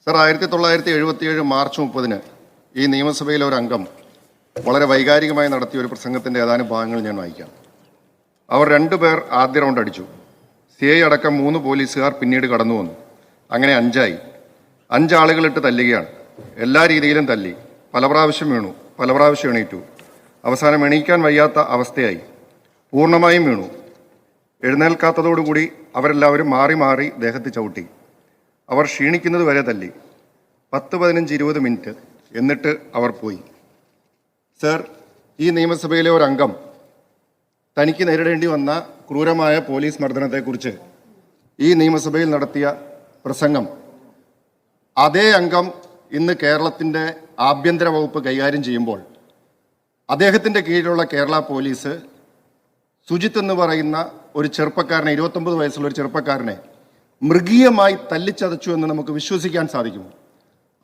Sir, 1977 March 30 ഈ നിയമസഭയിലെ ഒരു അംഗം വളരെ വൈകാരികമായി നടത്തിയ ഒരു പ്രസംഗത്തിൻ്റെ ഏതാനും ഭാഗങ്ങൾ ഞാൻ വായിക്കാം. അവർ 2 പേർ ആദ്യ റൗണ്ട് അടിച്ചു. CI അടക്കം 3 പോലീസുകാർ പിന്നീട് കടന്നു വന്നു. അങ്ങനെ 5 ആയി. 5 ആളുകളിട്ട് തല്ലുകയാണ്. എല്ലാ രീതിയിലും തല്ലി. പല പ്രാവശ്യം വീണു, പല പ്രാവശ്യം എണീറ്റു. അവസാനം എണീക്കാൻ വയ്യാത്ത അവസ്ഥയായി. പൂർണ്ണമായും വീണു. എഴുന്നേൽക്കാത്തതോടുകൂടി അവരെല്ലാവരും മാറി മാറി ദേഹത്ത് ചവിട്ടി. അവർ ക്ഷീണിക്കുന്നത് വരെ തല്ലി. 10, 15, 20 മിനിറ്റ്. എന്നിട്ട് അവർ പോയി. സർ, ഈ നിയമസഭയിലെ ഒരു അംഗം തനിക്ക് നേരിടേണ്ടി വന്ന ക്രൂരമായ പോലീസ് മർദ്ദനത്തെക്കുറിച്ച് ഈ നിയമസഭയിൽ നടത്തിയ പ്രസംഗം അതേ അംഗം ഇന്ന് കേരളത്തിൻ്റെ ആഭ്യന്തര വകുപ്പ് കൈകാര്യം ചെയ്യുമ്പോൾ അദ്ദേഹത്തിൻ്റെ കീഴിലുള്ള കേരള പോലീസ് സുജിത്ത് എന്ന് പറയുന്ന ഒരു ചെറുപ്പക്കാരനെ, 29 വയസ്സുള്ള ഒരു ചെറുപ്പക്കാരനെ മൃഗീയമായി തല്ലിച്ചതച്ചു എന്ന് നമുക്ക് വിശ്വസിക്കാൻ സാധിക്കുമോ?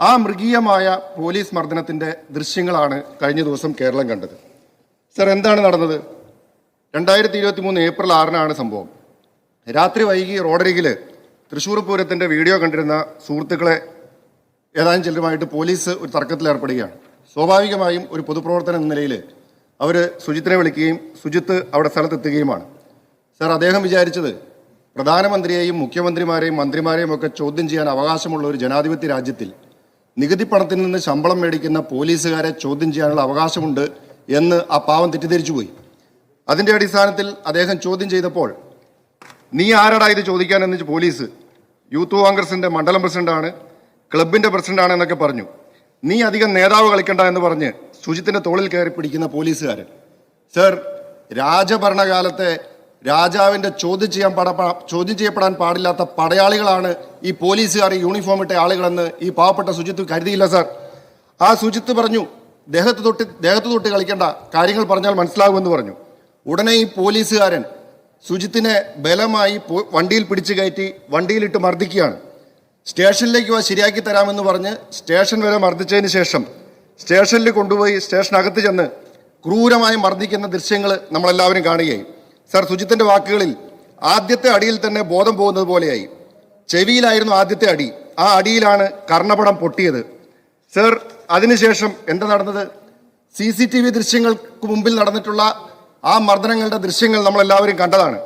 ആ മൃഗീയമായ പോലീസ് മർദ്ദനത്തിൻ്റെ ദൃശ്യങ്ങളാണ് കഴിഞ്ഞ ദിവസം കേരളം കണ്ടത്. സർ, എന്താണ് നടന്നത്? 2023 ഏപ്രിൽ 6 സംഭവം. രാത്രി വൈകി റോഡരികിൽ തൃശ്ശൂർ പൂരത്തിൻ്റെ വീഡിയോ കണ്ടിരുന്ന സുഹൃത്തുക്കളെ ഏതാനും ചിലരുമായിട്ട് പോലീസ് ഒരു തർക്കത്തിൽ ഏർപ്പെടുകയാണ്. സ്വാഭാവികമായും ഒരു പൊതുപ്രവർത്തനം എന്ന നിലയിൽ അവർ സുജിത്തിനെ വിളിക്കുകയും സുജിത്ത് അവിടെ സ്ഥലത്തെത്തുകയുമാണ്. സർ, അദ്ദേഹം വിചാരിച്ചത് പ്രധാനമന്ത്രിയെയും മുഖ്യമന്ത്രിമാരെയും മന്ത്രിമാരെയും ഒക്കെ ചോദ്യം ചെയ്യാൻ അവകാശമുള്ള ഒരു ജനാധിപത്യ രാജ്യത്തിൽ നികുതി പണത്തിൽ നിന്ന് ശമ്പളം മേടിക്കുന്ന പോലീസുകാരെ ചോദ്യം ചെയ്യാനുള്ള അവകാശമുണ്ട് എന്ന് ആ പാവം തെറ്റിദ്ധരിച്ചു പോയി. അതിൻ്റെ അടിസ്ഥാനത്തിൽ അദ്ദേഹം ചോദ്യം ചെയ്തപ്പോൾ, നീ ആരാടാ ഇത് ചോദിക്കാനെന്ന് പോലീസ്, യൂത്ത് കോൺഗ്രസിൻ്റെ മണ്ഡലം പ്രസിഡന്റാണ്, ക്ലബിൻ്റെ പ്രസിഡന്റാണ് എന്നൊക്കെ പറഞ്ഞു. നീ അധികം നേതാവ് കളിക്കണ്ട എന്ന് പറഞ്ഞ് സുജിത്തിൻ്റെ തോളിൽ കയറി പിടിക്കുന്ന പോലീസുകാരൻ. സർ, രാജഭരണകാലത്തെ രാജാവിൻ്റെ ചോദ്യം ചെയ്യപ്പെടാൻ പാടില്ലാത്ത പടയാളികളാണ് ഈ പോലീസുകാർ, യൂണിഫോം ഇട്ട ആളുകളെന്ന് ഈ പാവപ്പെട്ട സുജിത്ത് കരുതിയില്ല. സർ, ആ സുജിത്ത് പറഞ്ഞു, ദേഹത്ത് തൊട്ട് കളിക്കേണ്ട, കാര്യങ്ങൾ പറഞ്ഞാൽ മനസ്സിലാകുമെന്ന് പറഞ്ഞു. ഉടനെ ഈ പോലീസുകാരൻ സുജിത്തിനെ ബലമായി വണ്ടിയിൽ പിടിച്ചു കയറ്റി വണ്ടിയിലിട്ട് മർദ്ദിക്കുകയാണ്. സ്റ്റേഷനിലേക്ക് ശരിയാക്കി തരാമെന്ന് പറഞ്ഞ് സ്റ്റേഷൻ വരെ മർദ്ദിച്ചതിന് ശേഷം സ്റ്റേഷനിൽ കൊണ്ടുപോയി സ്റ്റേഷനകത്ത് ചെന്ന് ക്രൂരമായി മർദ്ദിക്കുന്ന ദൃശ്യങ്ങൾ നമ്മളെല്ലാവരും കാണുകയായി. സർ, സുജിത്തിൻ്റെ വാക്കുകളിൽ ആദ്യത്തെ അടിയിൽ തന്നെ ബോധം പോകുന്നത് പോലെയായി. ചെവിയിലായിരുന്നു ആദ്യത്തെ അടി. ആ അടിയിലാണ് കർണപടം പൊട്ടിയത്. സർ, അതിനുശേഷം എന്താ നടന്നത്? CCTV ദൃശ്യങ്ങൾക്ക് മുമ്പിൽ നടന്നിട്ടുള്ള ആ മർദ്ദനങ്ങളുടെ ദൃശ്യങ്ങൾ നമ്മളെല്ലാവരും കണ്ടതാണ്.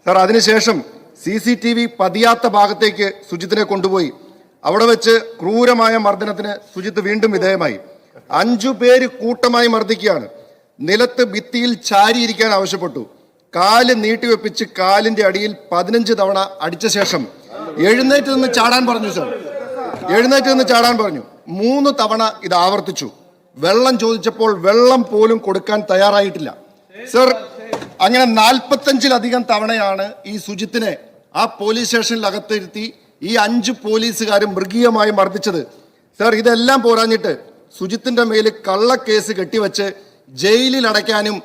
സർ, അതിനുശേഷം CCTV പതിയാത്ത ഭാഗത്തേക്ക് സുജിത്തിനെ കൊണ്ടുപോയി. അവിടെ വെച്ച് ക്രൂരമായ മർദ്ദനത്തിന് സുജിത്ത് വീണ്ടും വിധേയമായി. 5 പേര് കൂട്ടമായി മർദ്ദിക്കുകയാണ്. നിലത്ത് ഭിത്തിയിൽ ചാരിയിരിക്കാൻ ആവശ്യപ്പെട്ടു. കാല് നീട്ടിവെപ്പിച്ച് കാലിന്റെ അടിയിൽ 15 തവണ അടിച്ച ശേഷം എഴുന്നേറ്റ് നിന്ന് ചാടാൻ പറഞ്ഞു. സർ, എഴുന്നേറ്റ് നിന്ന് ചാടാൻ പറഞ്ഞു. 3 തവണ ഇത് ആവർത്തിച്ചു. വെള്ളം ചോദിച്ചപ്പോൾ വെള്ളം പോലും കൊടുക്കാൻ തയ്യാറായിട്ടില്ല. സർ, അങ്ങനെ 45-ലധികം തവണയാണ് ഈ സുജിത്തിനെ ആ പോലീസ് സ്റ്റേഷനിൽ അകത്തിരുത്തി ഈ 5 പോലീസുകാരും മൃഗീയമായി മർദ്ദിച്ചത്. സർ, ഇതെല്ലാം പോരാഞ്ഞിട്ട് സുജിത്തിന്റെ മേൽ കള്ളക്കേസ് കെട്ടിവെച്ച് ജയിലിൽ അടയ്ക്കാനും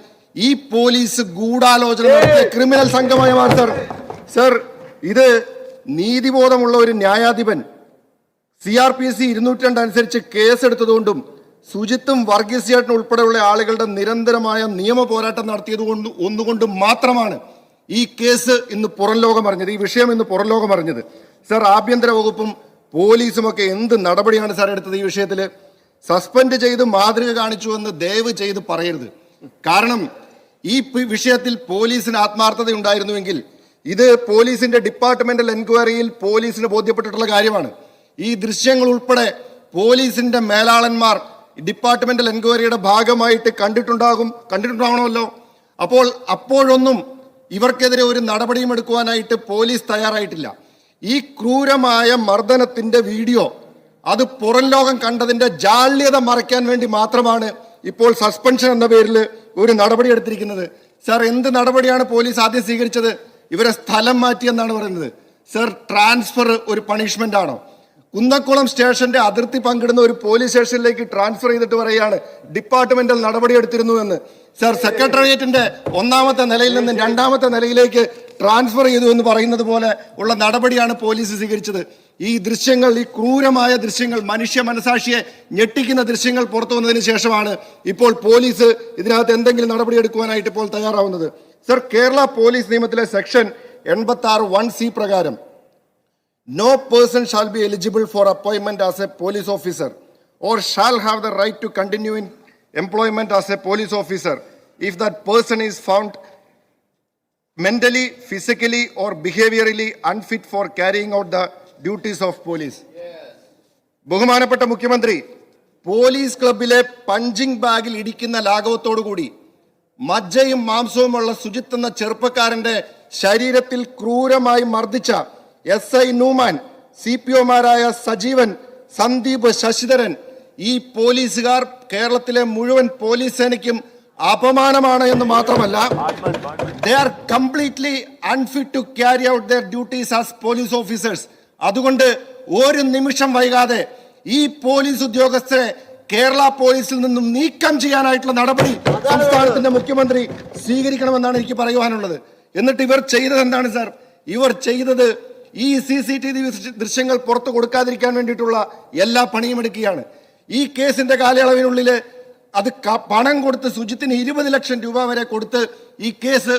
ഈ പോലീസ് ഗൂഢാലോചന നടത്തിയ ക്രിമിനൽ സംഘമായി മാറി. സർ, ഇത് നീതിബോധമുള്ള ഒരു ന്യായാധിപൻ CRPC 202 അനുസരിച്ച് കേസെടുത്തതുകൊണ്ടും സുജിത്തും വർഗീസ് ചേട്ടൻ ഉൾപ്പെടെയുള്ള ആളുകളുടെ നിരന്തരമായ നിയമ പോരാട്ടം നടത്തിയത് ഒന്നുകൊണ്ട് മാത്രമാണ് ഈ കേസ് ഇന്ന് പുറം ലോകം അറിഞ്ഞത്, ഈ വിഷയം ഇന്ന് പുറം ലോകം അറിഞ്ഞത്. സർ, ആഭ്യന്തര വകുപ്പും പോലീസും ഒക്കെ എന്ത് നടപടിയാണ് സാർ എടുത്തത് ഈ വിഷയത്തിൽ? സസ്പെൻഡ് ചെയ്ത് മാതൃക കാണിച്ചു എന്ന് ദയവ് ചെയ്ത് പറയരുത്. കാരണം ഈ വിഷയത്തിൽ പോലീസിന് ആത്മാർത്ഥത ഉണ്ടായിരുന്നുവെങ്കിൽ ഇത് പോലീസിന്റെ ഡിപ്പാർട്ട്മെന്റൽ എൻക്വയറിയിൽ പോലീസിന് ബോധ്യപ്പെട്ടിട്ടുള്ള കാര്യമാണ്. ഈ ദൃശ്യങ്ങൾ ഉൾപ്പെടെ പോലീസിന്റെ മേലാളന്മാർ ഡിപ്പാർട്ട്മെന്റൽ എൻക്വയറിയുടെ ഭാഗമായിട്ട് കണ്ടിട്ടുണ്ടാവണമല്ലോ. അപ്പോഴൊന്നും ഇവർക്കെതിരെ ഒരു നടപടിയും എടുക്കുവാനായിട്ട് പോലീസ് തയ്യാറായിട്ടില്ല. ഈ ക്രൂരമായ മർദ്ദനത്തിന്റെ വീഡിയോ അത് പുറം ലോകം കണ്ടതിന്റെ ജാള്യത മറയ്ക്കാൻ വേണ്ടി മാത്രമാണ് ഇപ്പോൾ സസ്പെൻഷൻ എന്ന പേരിൽ ഒരു നടപടി എടുത്തിരിക്കുന്നത്. സർ, എന്ത് നടപടിയാണ് പോലീസ് ആദ്യം സ്വീകരിച്ചത്? ഇവരെ സ്ഥലം മാറ്റിയെന്നാണ് പറയുന്നത്. സർ, ട്രാൻസ്ഫർ ഒരു പണിഷ്മെന്റ് ആണോ? കുന്നക്കുളം സ്റ്റേഷന്റെ അതിർത്തി പങ്കിടുന്ന ഒരു പോലീസ് സ്റ്റേഷനിലേക്ക് ട്രാൻസ്ഫർ ചെയ്തിട്ട് പറയുകയാണ് ഡിപ്പാർട്ട്മെന്റൽ നടപടിയെടുത്തിരുന്നു എന്ന്. സർ, സെക്രട്ടേറിയറ്റിന്റെ 1ാമത്തെ നിലയിൽ നിന്ന് 2ാമത്തെ നിലയിലേക്ക് ട്രാൻസ്ഫർ ചെയ്തു എന്ന് പറയുന്നത് പോലെ ഉള്ള നടപടിയാണ് പോലീസ് സ്വീകരിച്ചത്. ഈ ദൃശ്യങ്ങൾ, ഈ ക്രൂരമായ ദൃശ്യങ്ങൾ, മനുഷ്യ മനസാക്ഷിയെ ഞെട്ടിക്കുന്ന ദൃശ്യങ്ങൾ പുറത്തു വന്നതിന് ശേഷമാണ് ഇപ്പോൾ പോലീസ് ഇതിനകത്ത് എന്തെങ്കിലും നടപടിയെടുക്കുവാനായിട്ട് ഇപ്പോൾ തയ്യാറാവുന്നത്. സർ, കേരള പോലീസ് നിയമത്തിലെ സെക്ഷൻ 86(1)(c) പ്രകാരം No person shall be eligible for appointment as a police officer or shall have the right to continue in employment as a police officer if that person is found mentally, physically or behaviorally unfit for carrying out the duties of police. ബഹുമാനപ്പെട്ട മുഖ്യമന്ത്രി, police ക്ലബിലെ punching ബാഗിൽ ഇടിക്കുന്ന ലാഘവത്തോടുകൂടി മജ്ജയും മാംസവുമുള്ള സുജിത്ത് എന്ന ചെറുപ്പക്കാരന്റെ ശരീരത്തിൽ ക്രൂരമായി മർദ്ദിച്ച SI Noman, CPOമാരായ Sajeevan, Sandeep, Sasidharan, ഈ പോലീസുകാർ കേരളത്തിലെ മുഴുവൻ പോലീസ് സേനയ്ക്കും അപമാനമാണ് എന്ന് മാത്രമല്ല, they are completely unfit to carry out their duties as police officers. അതുകൊണ്ട് ഒരു നിമിഷം വൈകാതെ ഈ പോലീസ് ഉദ്യോഗസ്ഥരെ കേരള പോലീസിൽ നിന്നും നീക്കം ചെയ്യാനായിട്ടുള്ള നടപടി സംസ്ഥാനത്തിന്റെ മുഖ്യമന്ത്രി സ്വീകരിക്കണമെന്നാണ് എനിക്ക് പറയുവാനുള്ളത്. എന്നിട്ട് ഇവർ ചെയ്തത് എന്താണ് സാർ? ഇവർ ചെയ്തത് ഈ CCTV ദൃശ്യങ്ങൾ പുറത്തു കൊടുക്കാതിരിക്കാൻ വേണ്ടിയിട്ടുള്ള എല്ലാ പണിയും എടുക്കുകയാണ്. ഈ കേസിന്റെ കാലയളവിനുള്ളിൽ അത് പണം കൊടുത്ത് സുജിത്തിന് 20 ലക്ഷം രൂപ വരെ കൊടുത്ത് ഈ കേസ്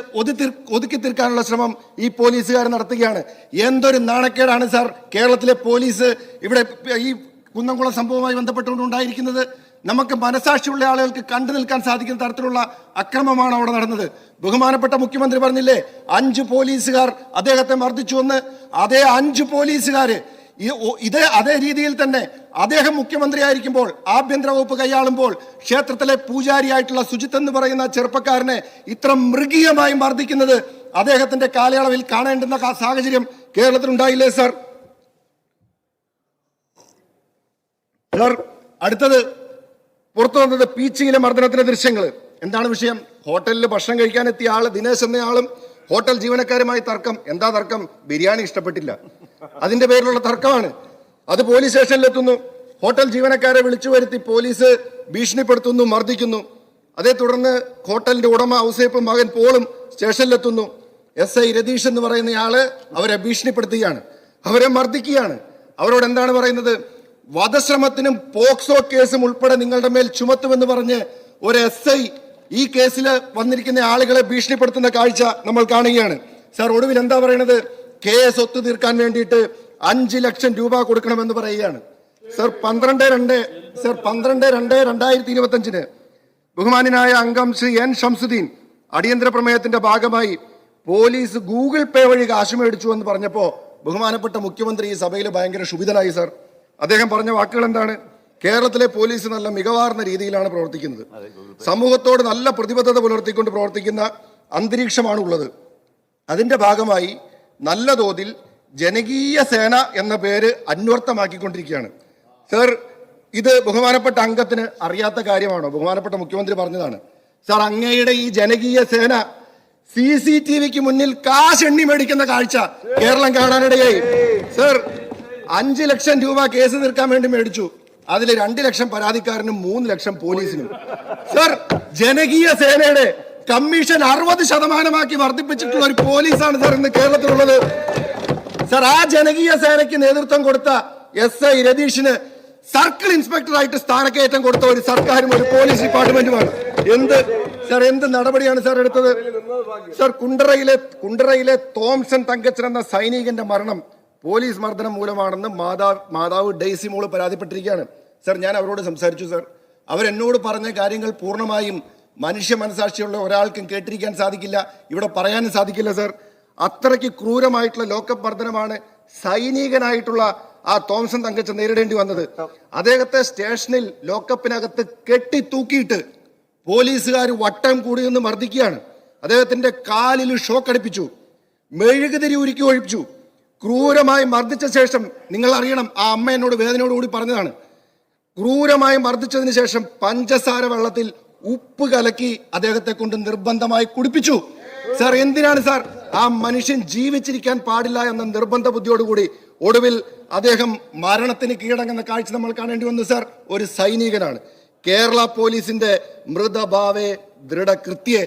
ഒതുക്കി തീർക്കാനുള്ള ശ്രമം ഈ പോലീസുകാർ നടത്തുകയാണ്. എന്തൊരു നാണക്കേടാണ് സാർ കേരളത്തിലെ പോലീസ് ഇവിടെ ഈ കുന്നംകുളം സംഭവവുമായി ബന്ധപ്പെട്ടുകൊണ്ട് ഉണ്ടായിരിക്കുന്നത്. നമുക്ക് മനസാക്ഷിയുള്ള ആളുകൾക്ക് കണ്ടു നിൽക്കാൻ സാധിക്കുന്ന തരത്തിലുള്ള അക്രമമാണ് അവിടെ നടന്നത്. ബഹുമാനപ്പെട്ട മുഖ്യമന്ത്രി പറഞ്ഞില്ലേ 5 പോലീസുകാർ അദ്ദേഹത്തെ മർദ്ദിച്ചുവെന്ന്. അതേ 5 പോലീസുകാര് അതേ രീതിയിൽ തന്നെ അദ്ദേഹം മുഖ്യമന്ത്രിയായിരിക്കുമ്പോൾ, ആഭ്യന്തര വകുപ്പ് കൈയാളുമ്പോൾ ക്ഷേത്രത്തിലെ പൂജാരിയായിട്ടുള്ള സുജിത്ത് എന്ന് പറയുന്ന ചെറുപ്പക്കാരനെ ഇത്ര മൃഗീയമായി മർദ്ദിക്കുന്നത് അദ്ദേഹത്തിന്റെ കാലയളവിൽ കാണേണ്ടുന്ന സാഹചര്യം കേരളത്തിൽ ഉണ്ടായില്ലേ സാർ? അടുത്തത് പുറത്തു വന്നത് പീച്ചിയിലെ മർദ്ദനത്തിന്റെ ദൃശ്യങ്ങൾ. എന്താണ് വിഷയം? ഹോട്ടലിൽ ഭക്ഷണം കഴിക്കാനെത്തിയ ആള് ദിനേശ് എന്നയാളും ഹോട്ടൽ ജീവനക്കാരുമായി തർക്കം. എന്താ തർക്കം? ബിരിയാണി ഇഷ്ടപ്പെട്ടില്ല, അതിന്റെ പേരിലുള്ള തർക്കമാണ്. അത് പോലീസ് സ്റ്റേഷനിലെത്തുന്നു. ഹോട്ടൽ ജീവനക്കാരെ വിളിച്ചു വരുത്തി പോലീസ് ഭീഷണിപ്പെടുത്തുന്നു, മർദ്ദിക്കുന്നു. അതേ തുടർന്ന് ഹോട്ടലിന്റെ ഉടമ ഔസേപ്പും മകൻ പോളും സ്റ്റേഷനിലെത്തുന്നു. SI രതീഷ് എന്ന് പറയുന്നയാള് അവരെ ഭീഷണിപ്പെടുത്തുകയാണ്, അവരെ മർദ്ദിക്കുകയാണ്. അവരോട് എന്താണ് പറയുന്നത്? വധശ്രമത്തിനും പോക്സോ കേസും ഉൾപ്പെടെ നിങ്ങളുടെ മേൽ ചുമത്തുമെന്ന് പറഞ്ഞ് ഒരു SI ഈ കേസിൽ വന്നിരിക്കുന്ന ആളുകളെ ഭീഷണിപ്പെടുത്തുന്ന കാഴ്ച നമ്മൾ കാണുകയാണ്. സാർ ഒടുവിൽ എന്താ പറയുന്നത്? കേസ് ഒത്തുതീർക്കാൻ വേണ്ടിയിട്ട് 5 ലക്ഷം രൂപ കൊടുക്കണമെന്ന് പറയുകയാണ്. സർ 12/2/2025 ബഹുമാനായ അംഗം ശ്രീ N ഷംസുദ്ദീൻ അടിയന്തര പ്രമേയത്തിന്റെ ഭാഗമായി പോലീസ് ഗൂഗിൾ പേ വഴി കാശ് മേടിച്ചു എന്ന് പറഞ്ഞപ്പോ ബഹുമാനപ്പെട്ട മുഖ്യമന്ത്രി ഈ സഭയിൽ ഭയങ്കര ക്ഷുഭിതനായി. സാർ അദ്ദേഹം പറഞ്ഞ വാക്കുകൾ എന്താണ്? കേരളത്തിലെ പോലീസ് നല്ല മികവാർന്ന രീതിയിലാണ് പ്രവർത്തിക്കുന്നത്, സമൂഹത്തോട് നല്ല പ്രതിബദ്ധത പുലർത്തിക്കൊണ്ട് പ്രവർത്തിക്കുന്ന അന്തരീക്ഷമാണ് ഉള്ളത്. അതിന്റെ ഭാഗമായി നല്ല തോതിൽ ജനകീയ സേന എന്ന പേര് അന്വർത്ഥമാക്കിക്കൊണ്ടിരിക്കുകയാണ്. സർ ഇത് ബഹുമാനപ്പെട്ട അംഗത്തിന് അറിയാത്ത കാര്യമാണോ? ബഹുമാനപ്പെട്ട മുഖ്യമന്ത്രി പറഞ്ഞതാണ്. സാർ അങ്ങയുടെ ഈ ജനകീയ സേന CCTVക്ക് മുന്നിൽ കാശ് എണ്ണി മേടിക്കുന്ന കാഴ്ച കേരളം കാണാനിടയായി. സർ 5 ലക്ഷം രൂപ കേസ് തീർക്കാൻ വേണ്ടി മേടിച്ചു. അതിൽ 2 ലക്ഷം പരാതിക്കാരനും 3 ലക്ഷം പോലീസിനും. സർ ജനകീയ സേനയുടെ കമ്മീഷൻ 60% വർദ്ധിപ്പിച്ചിട്ടുള്ള ഒരു പോലീസാണ് സാർ ഇന്ന് കേരളത്തിലുള്ളത്. സാർ ആ ജനകീയ സേനയ്ക്ക് നേതൃത്വം കൊടുത്ത SI രതീഷിന് സർക്കിൾ ഇൻസ്പെക്ടറായിട്ട് സ്ഥാനക്കയറ്റം കൊടുത്ത ഒരു സർക്കാരും ഒരു പോലീസ് ഡിപ്പാർട്ട്മെന്റുമാണ്. എന്ത് നടപടിയാണ് സാർ എടുത്തത്? സാർ കുണ്ടറയിലെ തോംസൺ തങ്കച്ചൻ എന്ന സൈനികന്റെ മരണം പോലീസ് മർദ്ദനം മൂലമാണെന്ന് മാതാവ് ഡെയ്സി മോള് പരാതിപ്പെട്ടിരിക്കുകയാണ്. സാർ ഞാൻ അവരോട് സംസാരിച്ചു. സാർ അവരെന്നോട് പറഞ്ഞ കാര്യങ്ങൾ പൂർണ്ണമായും മനുഷ്യ മനസാക്ഷിയുള്ള ഒരാൾക്കും കേട്ടിരിക്കാൻ സാധിക്കില്ല, ഇവിടെ പറയാനും സാധിക്കില്ല. സാർ അത്രയ്ക്ക് ക്രൂരമായിട്ടുള്ള ലോക്കപ്പ് മർദ്ദനമാണ് സൈനികനായിട്ടുള്ള ആ തോംസൺ തങ്കച്ചൻ നേരിടേണ്ടി വന്നത്. അദ്ദേഹത്തെ സ്റ്റേഷനിൽ ലോക്കപ്പിനകത്ത് കെട്ടി തൂക്കിയിട്ട് പോലീസുകാർ വട്ടം കൂടി നിന്ന് മർദ്ദിക്കുകയാണ്. അദ്ദേഹത്തിന്റെ കാലിൽ ഷോക്ക് അടിപ്പിച്ചു, മെഴുകുതിരി ഉരുക്കി ഒഴിപ്പിച്ചു, ക്രൂരമായി മർദ്ദിച്ച ശേഷം നിങ്ങൾ അറിയണം, ആ അമ്മ എന്നോട് വേദനയോടുകൂടി പറഞ്ഞതാണ്, ക്രൂരമായി മർദ്ദിച്ചതിന് ശേഷം പഞ്ചസാര വെള്ളത്തിൽ ഉപ്പ് കലക്കി അദ്ദേഹത്തെ കൊണ്ട് നിർബന്ധമായി കുടിപ്പിച്ചു. സാർ എന്തിനാണ് സാർ? ആ മനുഷ്യൻ ജീവിച്ചിരിക്കാൻ പാടില്ല എന്ന നിർബന്ധ ബുദ്ധിയോടുകൂടി ഒടുവിൽ അദ്ദേഹം മരണത്തിന് കീഴടങ്ങുന്ന കാഴ്ച നമ്മൾ കാണേണ്ടി വന്നു. സാർ ഒരു സൈനികനാണ്. കേരള പോലീസിന്റെ മൃതഭാവേ ദൃഢകൃത്യേ